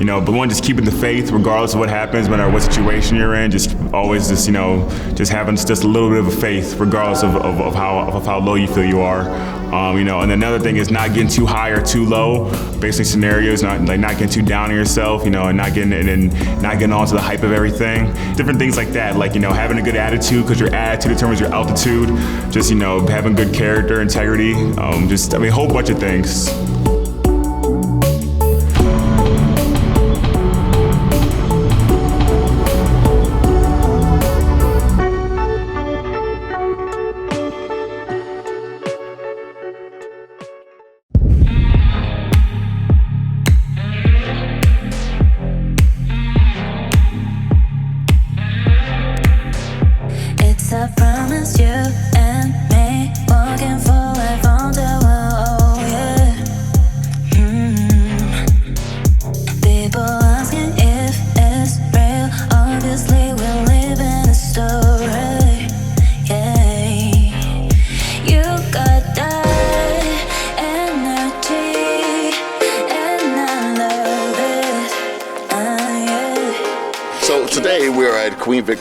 but one, just keeping the faith regardless of what happens, no matter what situation you're in, just always just having just a little bit of a faith regardless of how low you feel you are. And another thing is not getting too high or too low, basically scenarios, not getting too down on yourself, and not getting onto the hype of everything. Different things like that, having a good attitude, because your attitude determines your altitude. Just, having good character, integrity, a whole bunch of things.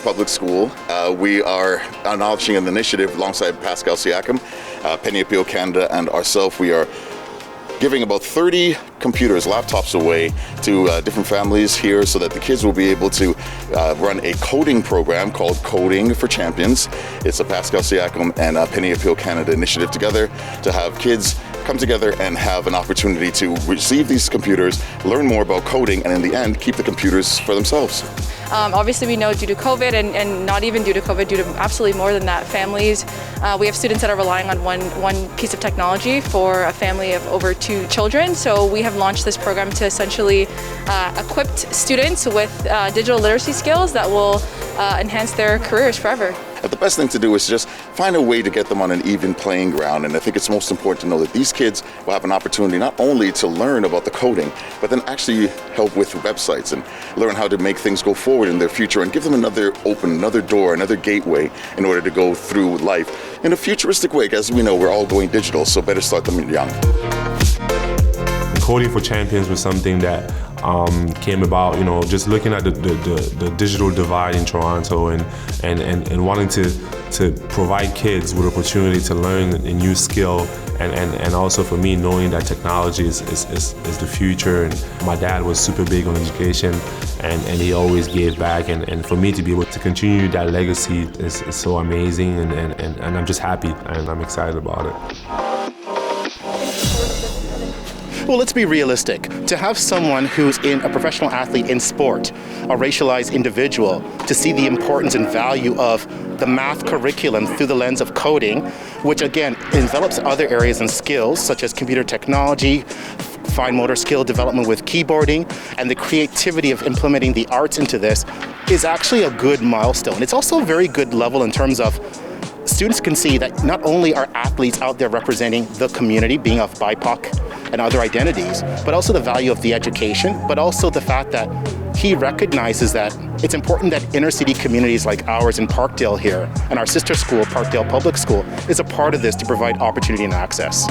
Public School. We are launching an initiative alongside Pascal Siakam, Penny Appeal Canada, and ourselves. We are giving about 30 computers, laptops away to different families here so that the kids will be able to run a coding program called Coding for Champions. It's a Pascal Siakam and Penny Appeal Canada initiative together to have kids come together and have an opportunity to receive these computers, learn more about coding, and in the end, keep the computers for themselves. Obviously, we know due to COVID, and not even due to COVID, due to absolutely more than that, families, we have students that are relying on one piece of technology for a family of over 2 children. So we have launched this program to essentially equip students with digital literacy skills that will enhance their careers forever. The best thing to do is just find a way to get them on an even playing ground, and I think it's most important to know that these kids will have an opportunity not only to learn about the coding, but then actually help with websites and learn how to make things go forward in their future and give them another door, another gateway in order to go through life in a futuristic way. As we know, we're all going digital, so better start them young. Coding for Champions was something that came about, just looking at the digital divide in Toronto and wanting to provide kids with opportunity to learn a new skill, and also for me knowing that technology is the future. And my dad was super big on education, and he always gave back, and for me to be able to continue that legacy is so amazing, and I'm just happy and I'm excited about it. Well, let's be realistic. To have someone who's a professional athlete in sport, a racialized individual, to see the importance and value of the math curriculum through the lens of coding, which again envelops other areas and skills such as computer technology, fine motor skill development with keyboarding, and the creativity of implementing the arts into this, is actually a good milestone. It's also a very good level in terms of students can see that not only are athletes out there representing the community, being of BIPOC and other identities, but also the value of the education, but also the fact that he recognizes that it's important that inner city communities like ours in Parkdale here, and our sister school, Parkdale Public School, is a part of this to provide opportunity and access.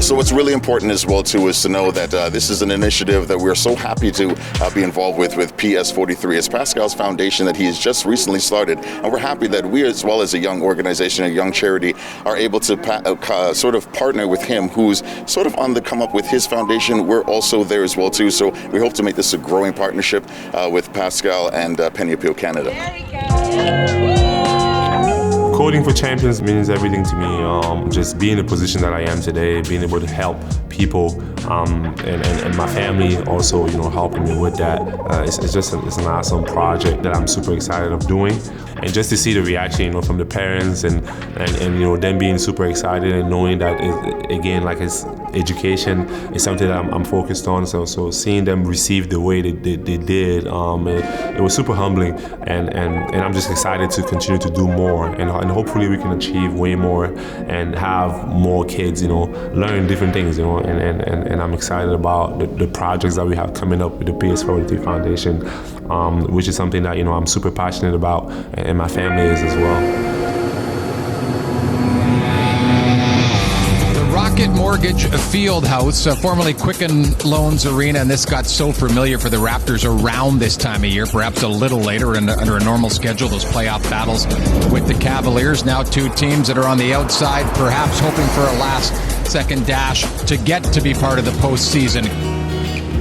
So what's really important as well too is to know that this is an initiative that we're so happy to be involved with PS43. It's Pascal's foundation that he has just recently started, and we're happy that we, as well as a young organization, a young charity, are able to sort of partner with him, who's sort of on the come up with his foundation. We're also there as well too, so we hope to make this a growing partnership with Pascal and Penny Appeal Canada. Coding for Champions means everything to me. Just being in the position that I am today, being able to help people, and my family also, helping me with that. It's an awesome project that I'm super excited of doing. And just to see the reaction, from the parents and them being super excited and knowing that, it's education is something that I'm focused on. So seeing them receive the way they did, it was super humbling, and I'm just excited to continue to do more, and hopefully we can achieve way more and have more kids, learn different things, and I'm excited about the projects that we have coming up with the PS43 Foundation, which is something that, I'm super passionate about, and my family is as well. Rocket Mortgage Mortgage Fieldhouse, formerly Quicken Loans Arena, and this got so familiar for the Raptors around this time of year, perhaps a little later under a normal schedule, those playoff battles with the Cavaliers. Now two teams that are on the outside, perhaps hoping for a last-second dash to get to be part of the postseason.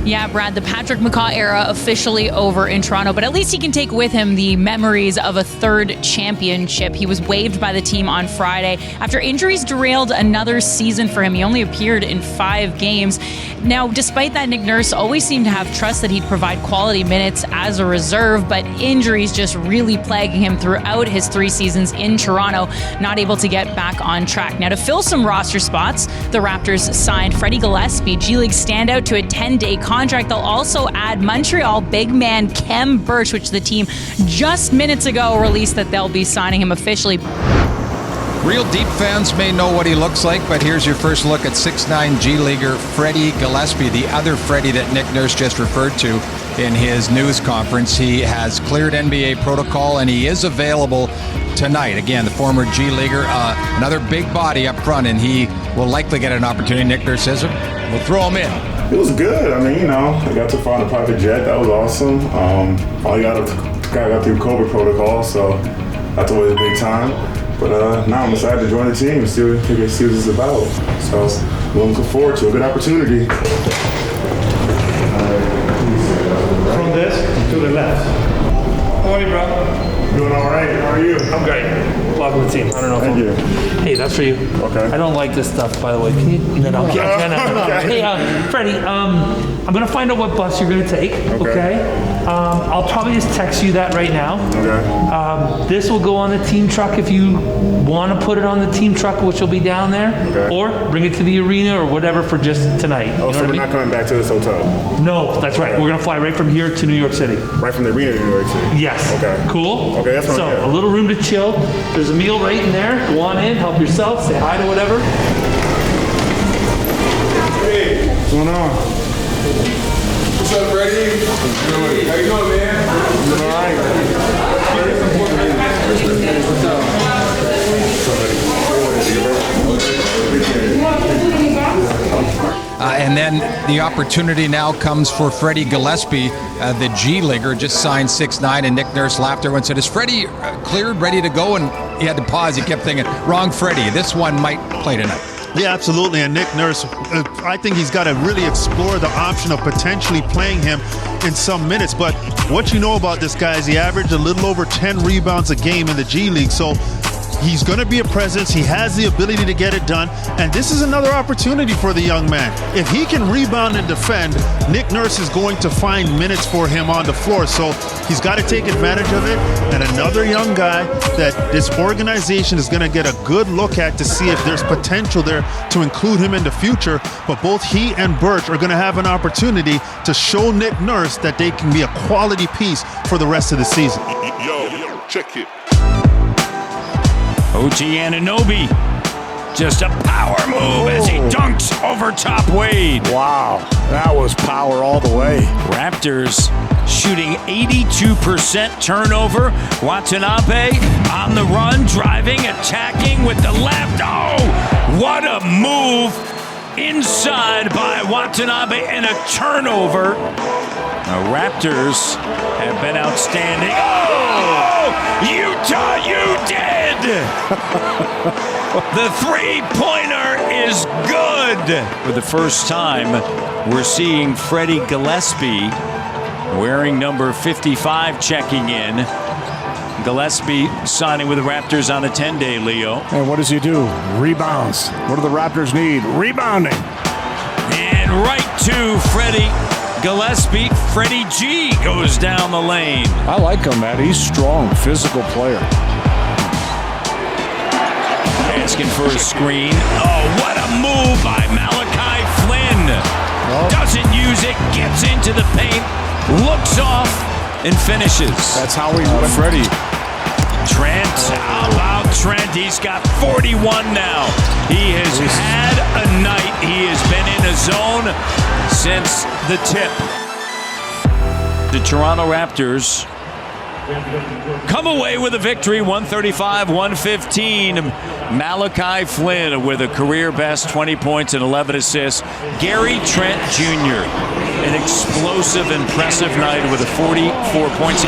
Yeah, Brad, the Patrick McCaw era officially over in Toronto, but at least he can take with him the memories of a third championship. He was waived by the team on Friday after injuries derailed another season for him. He only appeared in 5 games. Now, despite that, Nick Nurse always seemed to have trust that he'd provide quality minutes as a reserve, but injuries just really plaguing him throughout his 3 seasons in Toronto, not able to get back on track. Now, to fill some roster spots, the Raptors signed Freddie Gillespie, G-League standout, to a 10-day contract. They'll also add Montreal big man Khem Birch, which the team just minutes ago released that they'll be signing him officially. Real deep fans may know what he looks like, but here's your first look at 6'9" G-Leaguer Freddie Gillespie, the other Freddie that Nick Nurse just referred to in his news conference. He has cleared NBA protocol, and he is available tonight. Again, the former G-Leaguer, another big body up front, and he will likely get an opportunity. Nick Nurse says we'll throw him in. It was good. I mean, I got to fly on a private jet. That was awesome. Finally got through COVID protocol, so that's always a big time. But now I'm excited to join the team and see what this is about. So we're looking forward to a good opportunity. From this to the left. How are you, bro? Doing all right. How are you? I'm great. Welcome to the team. I don't know. Thank you. Hey, that's for you. Okay. I don't like this stuff, by the way. Can you? No. Hey, Freddie, I'm going to find out what bus you're going to take, okay? I'll probably just text you that right now. Okay. This will go on the team truck if you want to put it on the team truck, which will be down there. Okay. Or bring it to the arena or whatever for just tonight. Oh, so we're not coming back to this hotel? No, that's right. We're going to fly right from here to New York City. Right from the arena to New York City? Yes. Okay. Cool? Okay, that's fine. So, a little room to chill. There's a meal right in there. Go on in, help yourself, say hi to whatever. Hey, what's going on? What's up, Freddie? How you doing, man? Doing all right. And then the opportunity now comes for Freddie Gillespie, the G-Leaguer, just signed 6'9", and Nick Nurse laughed there and said, is Freddie cleared, ready to go? And he had to pause. He kept thinking, wrong Freddie. This one might play tonight. Yeah, absolutely. And Nick Nurse, I think he's got to really explore the option of potentially playing him in some minutes. But what you know about this guy is he averaged a little over 10 rebounds a game in the G League. So he's going to be a presence. He has the ability to get it done. And this is another opportunity for the young man. If he can rebound and defend, Nick Nurse is going to find minutes for him on the floor. So he's got to take advantage of it. And another young guy that this organization is going to get a good look at to see if there's potential there to include him in the future. But both he and Birch are going to have an opportunity to show Nick Nurse that they can be a quality piece for the rest of the season. Yo, check it. OG Anunoby, just a power move as he dunks over top Wade. Wow, that was power all the way. Raptors shooting 82% turnover. Watanabe on the run, driving, attacking with the left. Oh, what a move inside by Watanabe and a turnover. The Raptors have been outstanding. Oh, Utah, you did! The three-pointer is good. For the first time, we're seeing Freddie Gillespie wearing number 55 checking in. Gillespie signing with the Raptors on a 10-day, Leo. And what does he do? Rebounds. What do the Raptors need? Rebounding. And right to Freddie Gillespie. Freddie G goes down the lane. I like him, man. He's strong, physical player. Asking for a screen. Oh, what a move by Malachi Flynn. Doesn't use it, gets into the paint, looks off, and finishes. That's how we win. Freddie. Trent, how about Trent? He's got 41 now. He has had a night. He has been in a zone since the tip. The Toronto Raptors come away with a victory, 135-115. Malachi Flynn with a career best 20 points and 11 assists. Gary Trent Jr., an explosive, impressive night with a 44 points.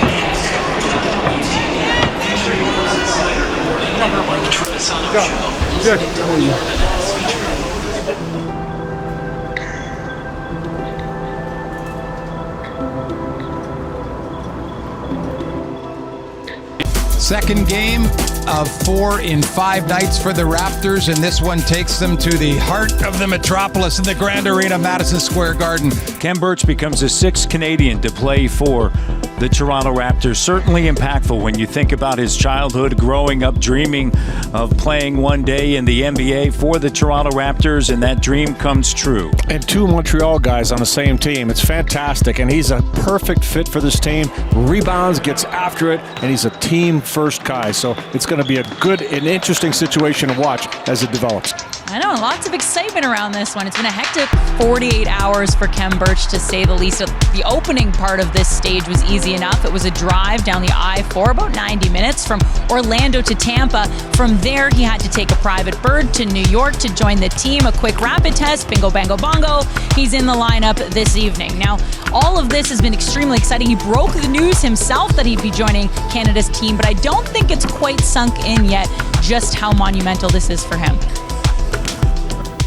Second game of 4 in 5 nights for the Raptors, and this one takes them to the heart of the metropolis in the Grand Arena, Madison Square Garden. Khem Birch becomes the 6th Canadian to play for the Toronto Raptors. Certainly impactful when you think about his childhood, growing up dreaming of playing one day in the NBA for the Toronto Raptors, and that dream comes true. And 2 Montreal guys on the same team. It's fantastic, and he's a perfect fit for this team. Rebounds, gets after it, and he's a team-first guy. So it's going to be a good and interesting situation to watch as it develops. I know, lots of excitement around this one. It's been a hectic 48 hours for Khem Birch, to say the least. The opening part of this stage was easy enough. It was a drive down the I-4, about 90 minutes from Orlando to Tampa. From there, he had to take a private bird to New York to join the team. A quick rapid test, bingo, bango, bongo. He's in the lineup this evening. Now, all of this has been extremely exciting. He broke the news himself that he'd be joining Canada's team, but I don't think it's quite sunk in yet just how monumental this is for him.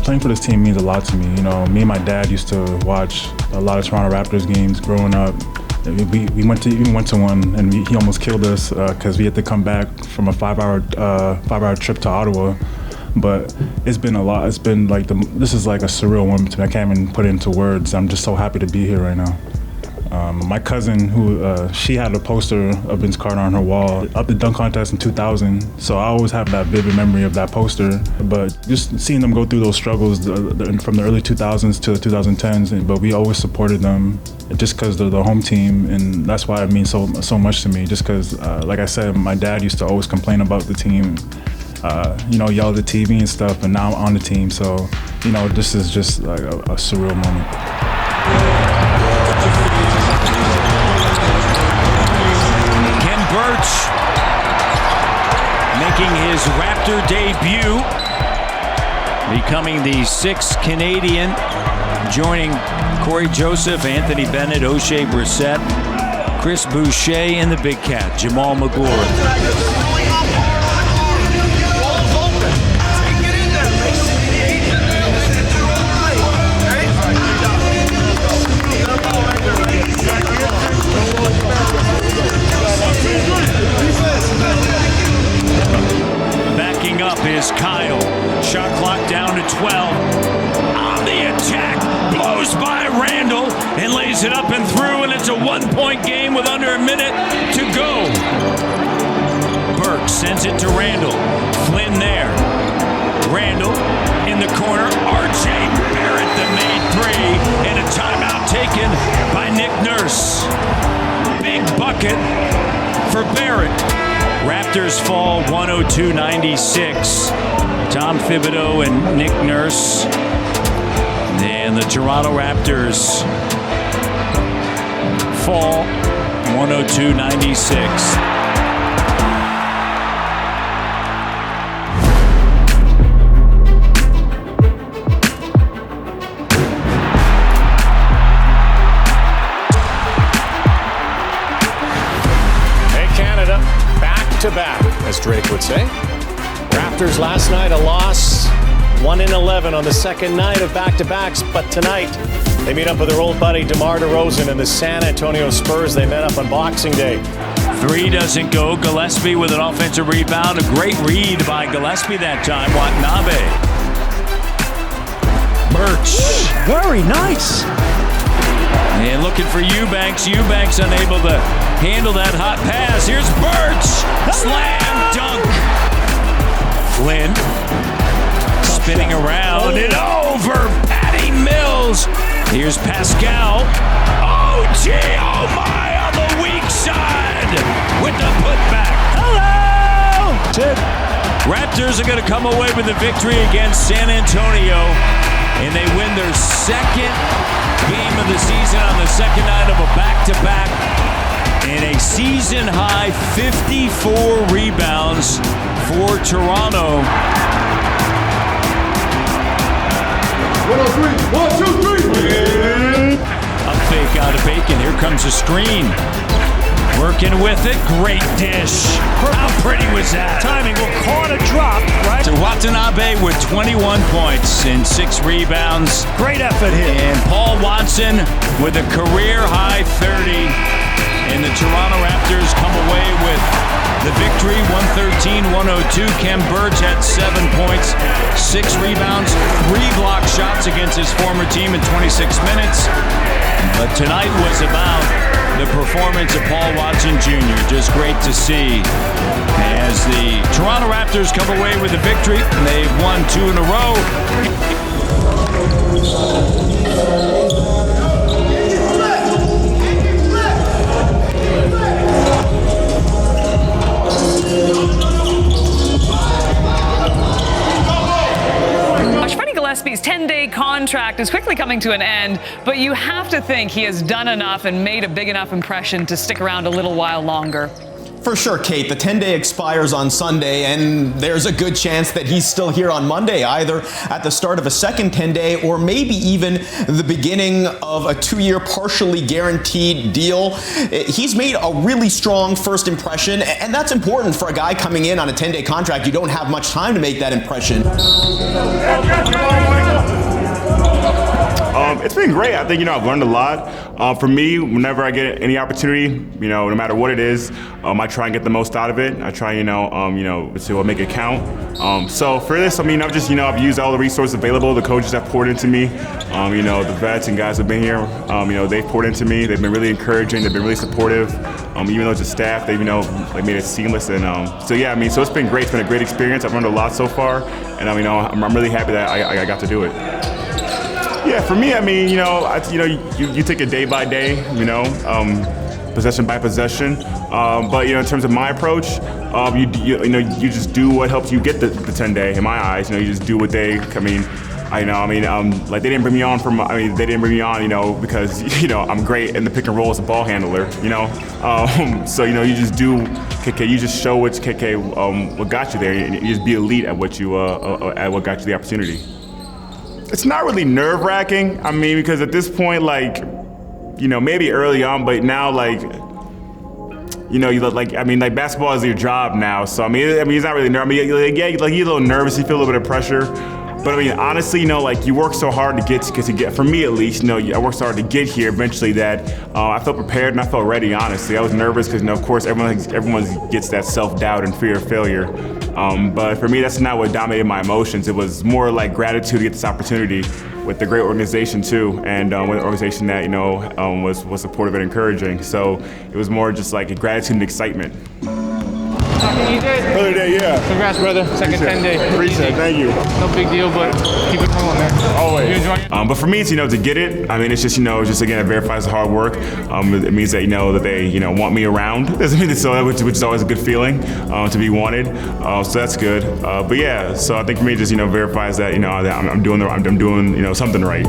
Playing for this team means a lot to me. You know, me and my dad used to watch a lot of Toronto Raptors games growing up. We went to one, and he almost killed us because we had to come back from a 5-hour trip to Ottawa. But it's been a lot. It's been like this is like a surreal moment to me. I can't even put it into words. I'm just so happy to be here right now. My cousin, she had a poster of Vince Carter on her wall up the dunk contest in 2000. So I always have that vivid memory of that poster. But just seeing them go through those struggles from the early 2000s to the 2010s, but we always supported them just because they're the home team, and that's why it means so much to me. Just because, like I said, my dad used to always complain about the team, yell at the TV and stuff, and now I'm on the team. So, this is just like a surreal moment. Khem Birch making his Raptor debut, becoming the 6th Canadian, joining Corey Joseph, Anthony Bennett, O'Shea Brissett, Chris Boucher, and the Big Cat, Jamal McGlory. Backing up is Kyle. Shot clock down to 12. On the attack, blows by Randall and lays it up and through, and it's a 1-point game with under a minute to go. Burke sends it to Randall. Flynn there. Randall in the corner. R.J. Barrett, the made three, and a timeout taken by Nick Nurse. Big bucket for Barrett. Raptors fall 102-96. Tom Thibodeau and Nick Nurse. And the Toronto Raptors fall 102-96. To back, as Drake would say. Raptors last night a loss, 1-11 on the second night of back-to-backs, but tonight they meet up with their old buddy DeMar DeRozan and the San Antonio Spurs. They met up on Boxing Day. 3 doesn't go. Gillespie with an offensive rebound. A great read by Gillespie that time. Watanabe. Birch. Very nice. And looking for Eubanks. Eubanks unable to handle that hot pass. Here's Birch. Slam dunk. Flynn spinning around and over. Patty Mills. Here's Pascal. Oh, gee, oh my, on the weak side with the putback. Hello! Raptors are going to come away with a victory against San Antonio, and they win their second game of the season on the second night of a back-to-back. and a season-high 54 rebounds for Toronto. 1, 2, 3. A fake out of Bacon. Here comes a screen. Working with it. Great dish. How pretty was that? Timing. Well, caught a drop, right? To Watanabe with 21 points and 6 rebounds. Great effort here. And Paul Watson with a career-high 30. And the Toronto Raptors come away with the victory, 113-102. Khem Birch had 7 points, 6 rebounds, 3 block shots against his former team in 26 minutes. But tonight was about the performance of Paul Watson Jr. Just great to see as the Toronto Raptors come away with a victory. They've won 2 in a row. Freddie Gillespie's 10-day contract is quickly coming to an end, but you have to think he has done enough and made a big enough impression to stick around a little while longer. For sure, Kate. The 10-day expires on Sunday, and there's a good chance that he's still here on Monday, either at the start of a second 10-day or maybe even the beginning of a 2-year partially guaranteed deal. He's made a really strong first impression, and that's important for a guy coming in on a 10-day contract. You don't have much time to make that impression. It's been great. I think, I've learned a lot. For me, whenever I get any opportunity, no matter what it is, I try and get the most out of it. I try, to make it count. So for this, I've just, I've used all the resources available. The coaches have poured into me. The vets and guys who have been here, they've poured into me. They've been really encouraging. They've been really supportive. Even though it's the staff, they've, made it seamless. And so it's been great. It's been a great experience. I've learned a lot so far. And, I'm really happy that I got to do it. Yeah, for me, you take it day by day, possession by possession. But in terms of my approach, you just do what helps you get the 10-day. In my eyes, you just do what they. Like they didn't bring me on because I'm great in the pick and roll as a ball handler. So you just do. KK, you just show what KK what got you there. And you just be elite at what got you the opportunity. It's not really nerve-wracking. Because at this point, maybe early on, but now, basketball is your job now. So it's not really nervous. You're a little nervous. You feel a little bit of pressure. But honestly, you work so hard to get. For me at least, I worked so hard to get here eventually that I felt prepared and I felt ready. Honestly, I was nervous because of course everyone gets that self-doubt and fear of failure. But for me, that's not what dominated my emotions. It was more like gratitude to get this opportunity with the great organization too, and with an organization that was supportive and encouraging. So it was more just like a gratitude and excitement. You did. Brother day, yeah. Congrats, brother. Second 10-day. Appreciate it. Thank you. No big deal, but keep it coming, man. Always. You enjoying it? But for me, it's to get it. It's just again, it verifies the hard work. It means that that they want me around. Which is always a good feeling to be wanted. So that's good. But yeah, so I think for me, it just verifies that that I'm doing something right.